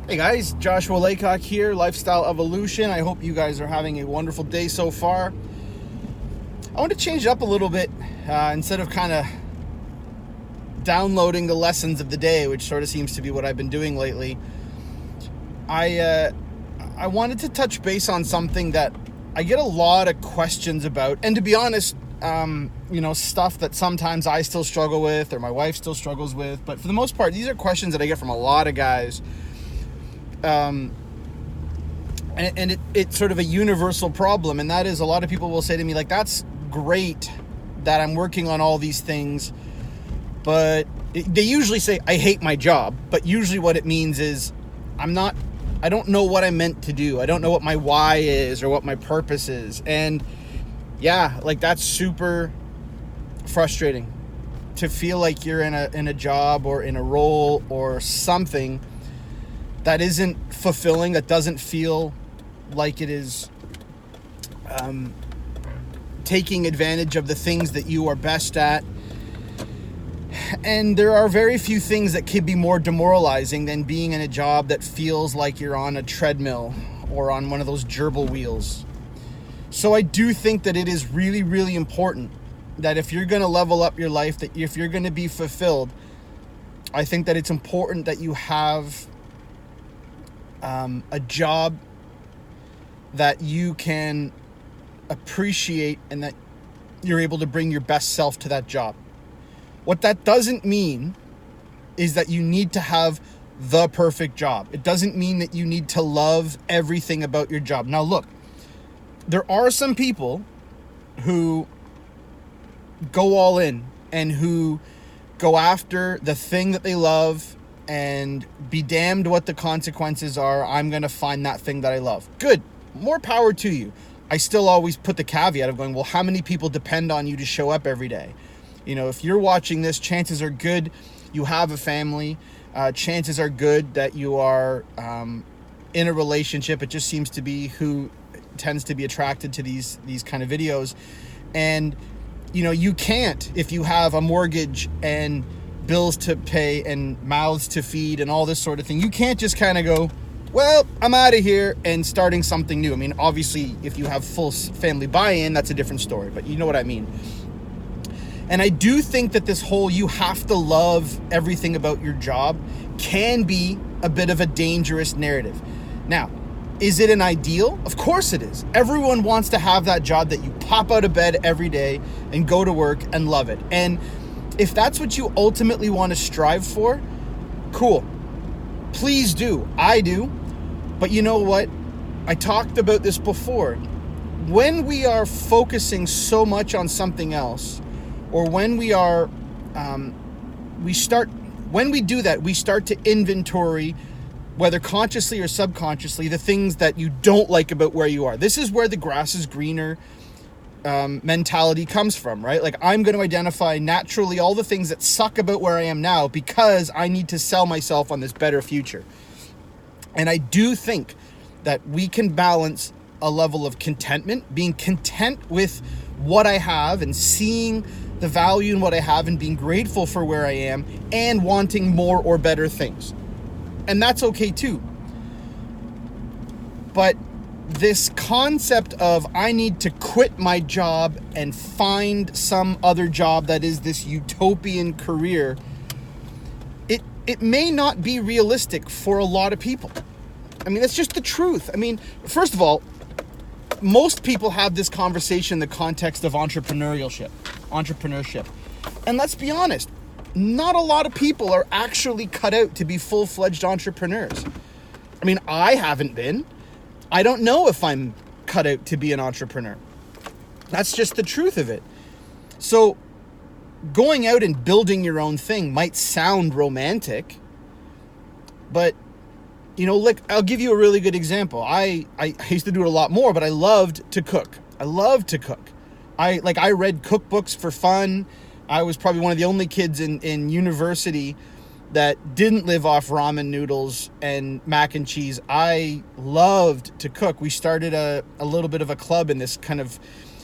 Hey guys, Joshua Laycock here, Lifestyle Evolution. I hope you guys are having a wonderful day so far. I want to change it up a little bit instead of kind of downloading the lessons of the day, which sort of seems to be what I've been doing lately. I wanted to touch base on something that I get a lot of questions about, and to be honest, stuff that sometimes I still struggle with or my wife still struggles with. But for the most part, these are questions that I get from a lot of guys. It's sort of a universal problem, and that is a lot of people will say to me, like, that's great that I'm working on all these things, but they usually say, I hate my job, but usually what it means is I don't know what I'm meant to do. I don't know what my why is or what my purpose is. And yeah, like, that's super frustrating to feel like you're in a job or in a role or something that isn't fulfilling, that doesn't feel like it is taking advantage of the things that you are best at. And there are very few things that could be more demoralizing than being in a job that feels like you're on a treadmill or on one of those gerbil wheels. So I do think that it is really, really important that if you're going to level up your life, that if you're going to be fulfilled, I think that it's important that you have a job that you can appreciate and that you're able to bring your best self to that job. What that doesn't mean is that you need to have the perfect job. It doesn't mean that you need to love everything about your job. Now, look, there are some people who go all in and who go after the thing that they love and be damned what the consequences are. I'm going to find that thing that I love. Good. More power to you. I still always put the caveat of going, well, how many people depend on you to show up every day? You know, if you're watching this, chances are good you have a family. Chances are good that you are in a relationship. It just seems to be who tends to be attracted to these kind of videos. And, you know, you can't, if you have a mortgage and bills to pay and mouths to feed and all this sort of thing, you can't just kind of go, well, I'm out of here and starting something new. I mean, obviously, if you have full family buy-in, that's a different story, but you know what I mean. And I do think that this whole you have to love everything about your job can be a bit of a dangerous narrative. Now, is it an ideal? Of course it is. Everyone wants to have that job that you pop out of bed every day and go to work and love it. And if that's what you ultimately want to strive for, cool. Please do. I do. But you know what? I talked about this before. When we are focusing so much on something else, or when we are, when we do that, we start to inventory, whether consciously or subconsciously, the things that you don't like about where you are. This is where the grass is greener mentality comes from, right? Like, I'm going to identify naturally all the things that suck about where I am now because I need to sell myself on this better future. And I do think that we can balance a level of contentment, being content with what I have and seeing the value in what I have and being grateful for where I am and wanting more or better things. And that's okay too. But this concept of I need to quit my job and find some other job that is this utopian career, it may not be realistic for a lot of people. I mean, that's just the truth. I mean, first of all, most people have this conversation in the context of entrepreneurship. And let's be honest, not a lot of people are actually cut out to be full-fledged entrepreneurs. I mean, I haven't been. I don't know if I'm cut out to be an entrepreneur. That's just the truth of it. So going out and building your own thing might sound romantic, but, you know, look, I'll give you a really good example. I used to do it a lot more, but I loved to cook. I read cookbooks for fun. I was probably one of the only kids in university that didn't live off ramen noodles and mac and cheese. I loved to cook. We started a little bit of a club in this kind of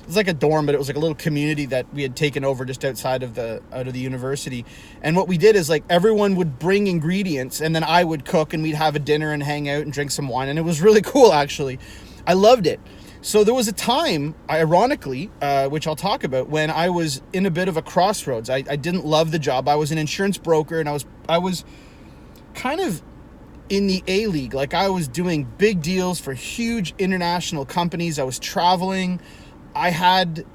was like a dorm, but it was like a little community that we had taken over just outside of the university. And what we did is like everyone would bring ingredients, and then I would cook, and we'd have a dinner and hang out and drink some wine, and it was really cool actually. I loved it. So there was a time, ironically, which I'll talk about, when I was in a bit of a crossroads. I didn't love the job. I was an insurance broker, and I was kind of in the A league. Like, I was doing big deals for huge international companies. I was traveling. I had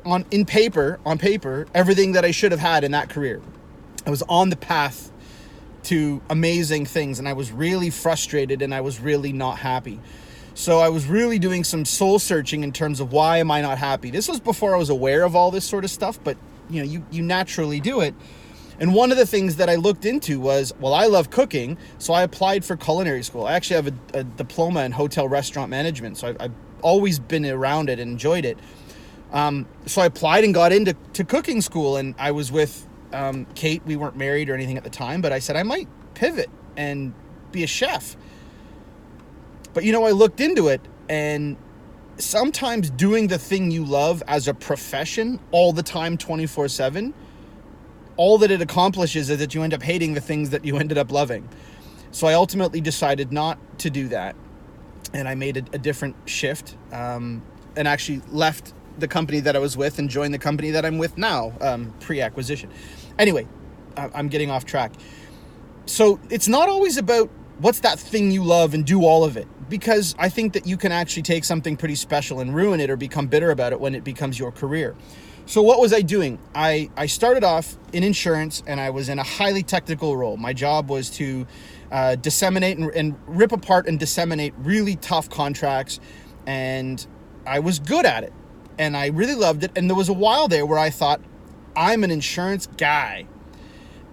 on paper everything that I should have had in that career. I was on the path to amazing things, and I was really frustrated, and I was really not happy. So I was really doing some soul searching in terms of why am I not happy. This was before I was aware of all this sort of stuff, but you naturally do it. And one of the things that I looked into was, well, I love cooking, so I applied for culinary school. I actually have a diploma in hotel restaurant management, so I've always been around it and enjoyed it. So I applied and got into cooking school, and I was with Kate. We weren't married or anything at the time, but I said I might pivot and be a chef. But I looked into it, and sometimes doing the thing you love as a profession all the time, 24/7, all that it accomplishes is that you end up hating the things that you ended up loving. So I ultimately decided not to do that. And I made a different shift, and actually left the company that I was with and joined the company that I'm with now, pre-acquisition. Anyway, I'm getting off track. So it's not always about what's that thing you love and do all of it, because I think that you can actually take something pretty special and ruin it or become bitter about it when it becomes your career. So what was I doing? I started off in insurance, and I was in a highly technical role. My job was to disseminate and rip apart and disseminate really tough contracts, and I was good at it, and I really loved it. And there was a while there where I thought, I'm an insurance guy,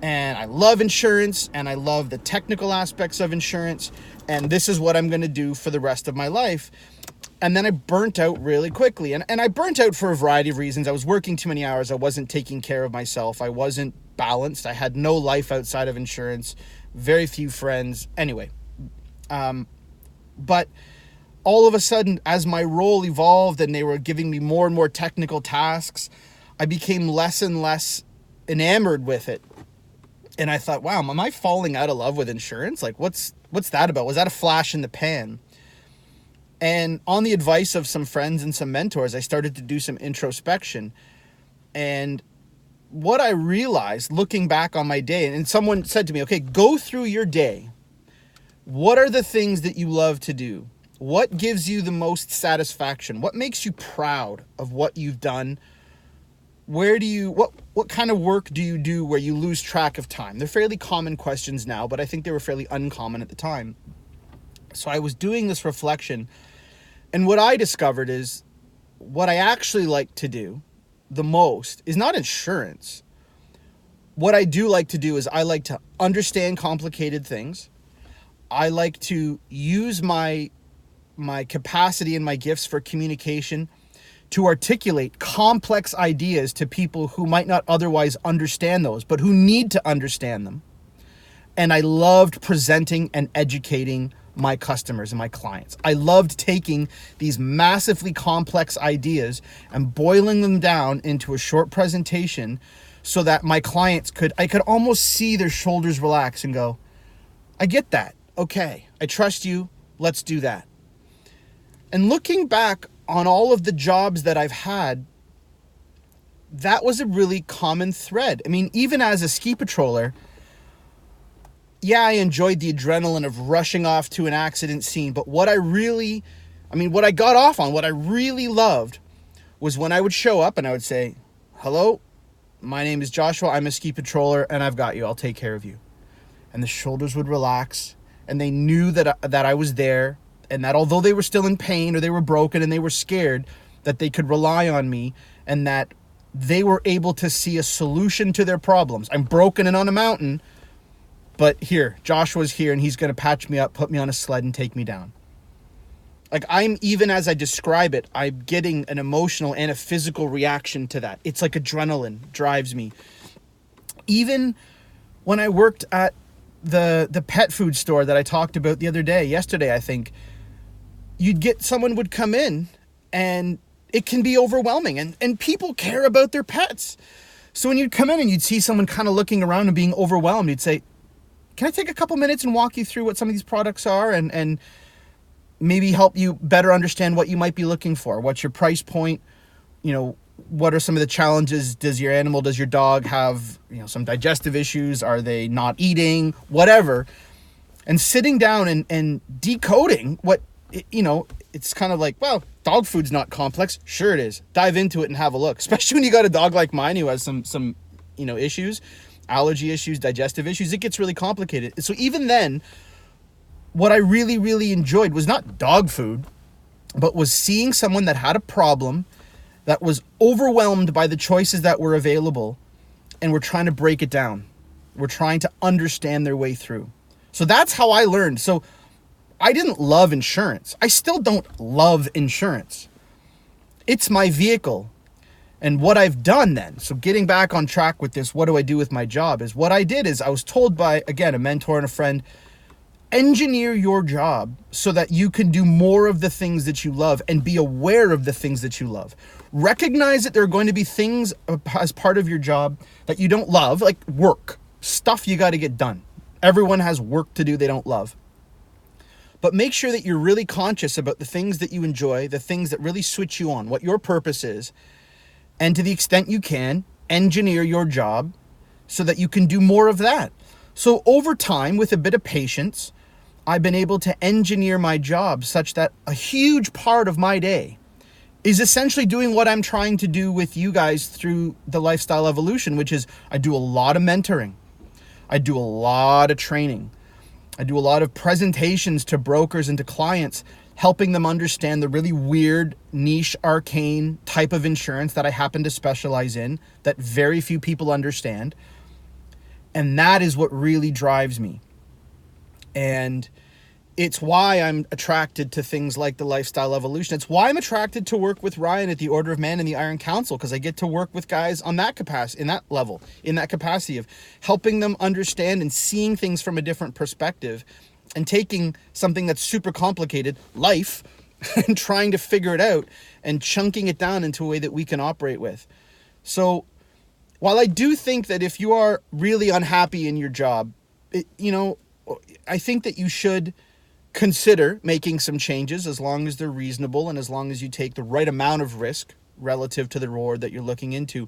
and I love insurance, and I love the technical aspects of insurance, and this is what I'm going to do for the rest of my life. And then I burnt out really quickly. And I burnt out for a variety of reasons. I was working too many hours. I wasn't taking care of myself. I wasn't balanced. I had no life outside of insurance, very few friends. Anyway, but all of a sudden, as my role evolved and they were giving me more and more technical tasks, I became less and less enamored with it. And I thought, wow, am I falling out of love with insurance? Like, what's that about? Was that a flash in the pan? And on the advice of some friends and some mentors, I started to do some introspection. And what I realized looking back on my day, and someone said to me, okay, go through your day. What are the things that you love to do? What gives you the most satisfaction? What makes you proud of what you've done? What kind of work do you do where you lose track of time? They're fairly common questions now, but I think they were fairly uncommon at the time. So I was doing this reflection, and what I discovered is what I actually like to do the most is not insurance. What I do like to do is I like to understand complicated things. I like to use my capacity and my gifts for communication to articulate complex ideas to people who might not otherwise understand those, but who need to understand them. And I loved presenting and educating my customers and my clients. I loved taking these massively complex ideas and boiling them down into a short presentation so that my clients I could almost see their shoulders relax and go, I get that. Okay, I trust you. Let's do that. And looking back on all of the jobs that I've had, that was a really common thread. I mean, even as a ski patroller, yeah, I enjoyed the adrenaline of rushing off to an accident scene, but what I got off on, what I really loved was when I would show up and I would say, hello, my name is Joshua, I'm a ski patroller, and I've got you, I'll take care of you. And the shoulders would relax, and they knew that I was there, and that although they were still in pain or they were broken and they were scared, that they could rely on me and that they were able to see a solution to their problems. I'm broken and on a mountain, but here, Joshua's here, and he's going to patch me up, put me on a sled, and take me down. Like, even as I describe it, I'm getting an emotional and a physical reaction to that. It's like adrenaline drives me. Even when I worked at the pet food store that I talked about yesterday, I think, someone would come in, and it can be overwhelming, and people care about their pets. So when you'd come in and you'd see someone kind of looking around and being overwhelmed, you'd say, can I take a couple minutes and walk you through what some of these products are and maybe help you better understand what you might be looking for? What's your price point? What are some of the challenges? Does your dog have, some digestive issues? Are they not eating? Whatever. And sitting down and decoding what, it's kind of like, well, dog food's not complex. Sure it is. Dive into it and have a look. Especially when you got a dog like mine who has some issues, allergy issues, digestive issues. It gets really complicated. So even then, what I really, really enjoyed was not dog food, but was seeing someone that had a problem, that was overwhelmed by the choices that were available, and we're trying to break it down. We're trying to understand their way through. So that's how I learned. So I didn't love insurance. I still don't love insurance. It's my vehicle. And what I've done then, so getting back on track with this, what do I do with my job, is what I did is I was told by, again, a mentor and a friend, engineer your job so that you can do more of the things that you love and be aware of the things that you love. Recognize that there are going to be things as part of your job that you don't love, like work, stuff you got to get done. Everyone has work to do they don't love. But make sure that you're really conscious about the things that you enjoy, the things that really switch you on, what your purpose is. And to the extent you can, engineer your job so that you can do more of that. So over time, with a bit of patience, I've been able to engineer my job such that a huge part of my day is essentially doing what I'm trying to do with you guys through the Lifestyle Evolution, which is I do a lot of mentoring. I do a lot of training. I do a lot of presentations to brokers and to clients, helping them understand the really weird, niche, arcane type of insurance that I happen to specialize in that very few people understand. And that is what really drives me. And it's why I'm attracted to things like the Lifestyle Evolution. It's why I'm attracted to work with Ryan at the Order of Man and the Iron Council, because I get to work with guys on that capacity, in that level, in that capacity of helping them understand and seeing things from a different perspective and taking something that's super complicated, life, and trying to figure it out and chunking it down into a way that we can operate with. So while I do think that if you are really unhappy in your job, I think that you should consider making some changes as long as they're reasonable and as long as you take the right amount of risk relative to the reward that you're looking into.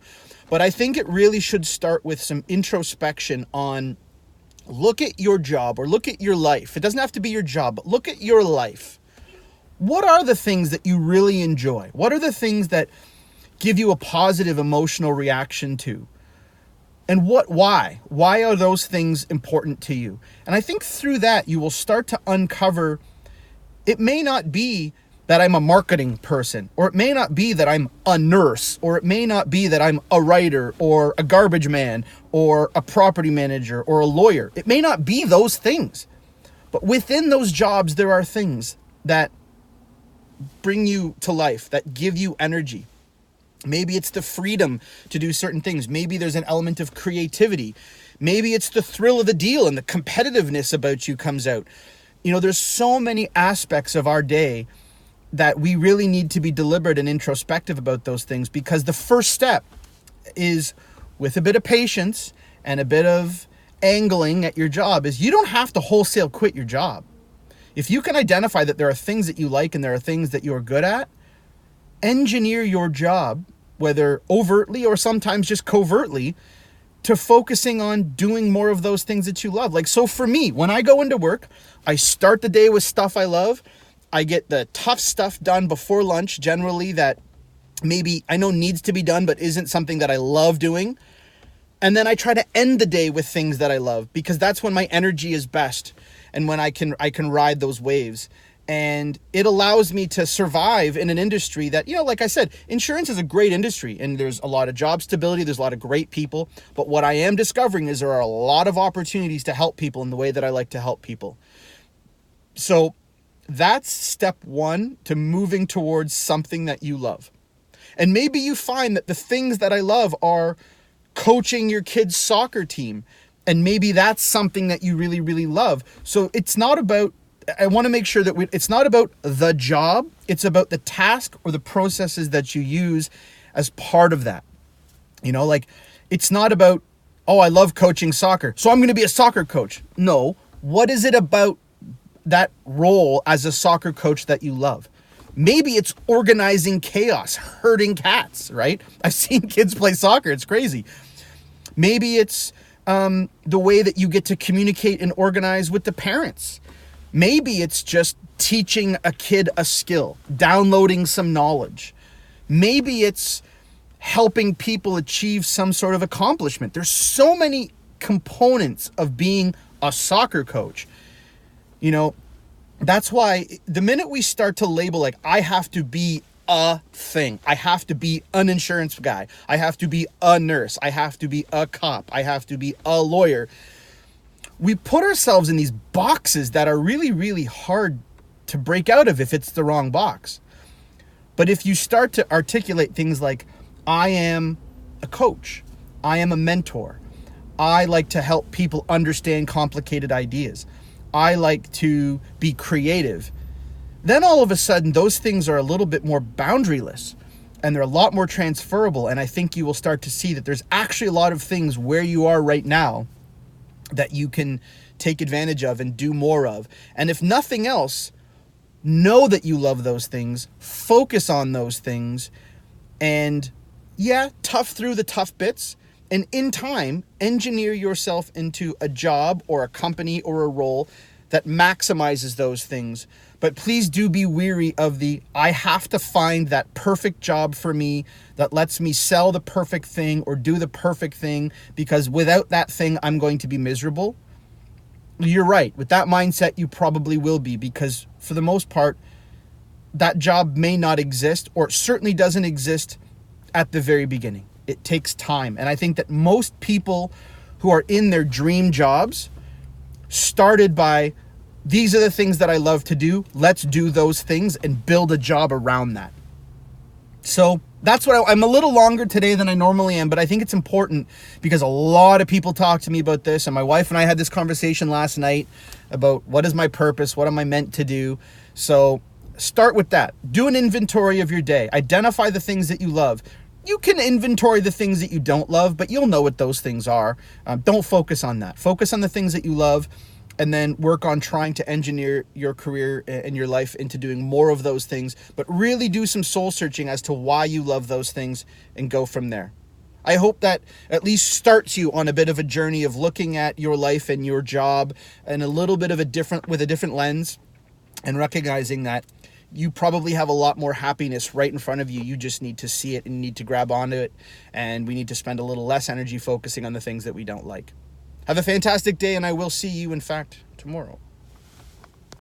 But I think it really should start with some introspection on look at your job or look at your life. It doesn't have to be your job, but look at your life. What are the things that you really enjoy? What are the things that give you a positive emotional reaction to? And why? Why are those things important to you? And I think through that, you will start to uncover, it may not be that I'm a marketing person, or it may not be that I'm a nurse, or it may not be that I'm a writer or a garbage man or a property manager or a lawyer. It may not be those things. But within those jobs, there are things that bring you to life, that give you energy. Maybe it's the freedom to do certain things. Maybe there's an element of creativity. Maybe it's the thrill of the deal and the competitiveness about you comes out. There's so many aspects of our day that we really need to be deliberate and introspective about those things, because the first step is, with a bit of patience and a bit of angling at your job, is you don't have to wholesale quit your job. If you can identify that there are things that you like and there are things that you're good at, engineer your job, whether overtly or sometimes just covertly, to focusing on doing more of those things that you love. Like, so for me, when I go into work, I start the day with stuff I love. I get the tough stuff done before lunch, generally, that maybe I know needs to be done, but isn't something that I love doing. And then I try to end the day with things that I love, because that's when my energy is best and when I can ride those waves. And it allows me to survive in an industry that, like I said, insurance is a great industry and there's a lot of job stability. There's a lot of great people. But what I am discovering is there are a lot of opportunities to help people in the way that I like to help people. So that's step one to moving towards something that you love. And maybe you find that the things that I love are coaching your kid's soccer team. And maybe that's something that you really, really love. So it's not about I want to make sure that it's not about the job, it's about the task or the processes that you use as part of that. Like, it's not about, oh, I love coaching soccer, so I'm going to be a soccer coach. No, what is it about that role as a soccer coach that you love? Maybe it's organizing chaos, herding cats, right? I've seen kids play soccer. It's crazy. Maybe it's the way that you get to communicate and organize with the parents. Maybe it's just teaching a kid a skill, downloading some knowledge. Maybe it's helping people achieve some sort of accomplishment. There's so many components of being a soccer coach. That's why the minute we start to label, like, I have to be a thing, I have to be an insurance guy, I have to be a nurse, I have to be a cop, I have to be a lawyer, we put ourselves in these boxes that are really, really hard to break out of if it's the wrong box. But if you start to articulate things like, I am a coach, I am a mentor, I like to help people understand complicated ideas, I like to be creative, then all of a sudden those things are a little bit more boundaryless and they're a lot more transferable. And I think you will start to see that there's actually a lot of things where you are right now that you can take advantage of and do more of. And if nothing else, know that you love those things, focus on those things, and tough through the tough bits. And in time, engineer yourself into a job or a company or a role that maximizes those things. But please do be weary of I have to find that perfect job for me that lets me sell the perfect thing or do the perfect thing, because without that thing, I'm going to be miserable. You're right. With that mindset, you probably will be, because for the most part, that job may not exist, or it certainly doesn't exist at the very beginning. It takes time. And I think that most people who are in their dream jobs started by, these are the things that I love to do, let's do those things and build a job around that. So that's what I'm a little longer today than I normally am, but I think it's important because a lot of people talk to me about this, and my wife and I had this conversation last night about what is my purpose, what am I meant to do. So start with that. Do an inventory of your day. Identify the things that you love. You can inventory the things that you don't love, but you'll know what those things are. Don't focus on that. Focus on the things that you love, and then work on trying to engineer your career and your life into doing more of those things, but really do some soul searching as to why you love those things and go from there. I hope that at least starts you on a bit of a journey of looking at your life and your job and with a different lens, and recognizing that you probably have a lot more happiness right in front of you. You just need to see it and need to grab onto it. And we need to spend a little less energy focusing on the things that we don't like. Have a fantastic day, and I will see you, in fact, tomorrow.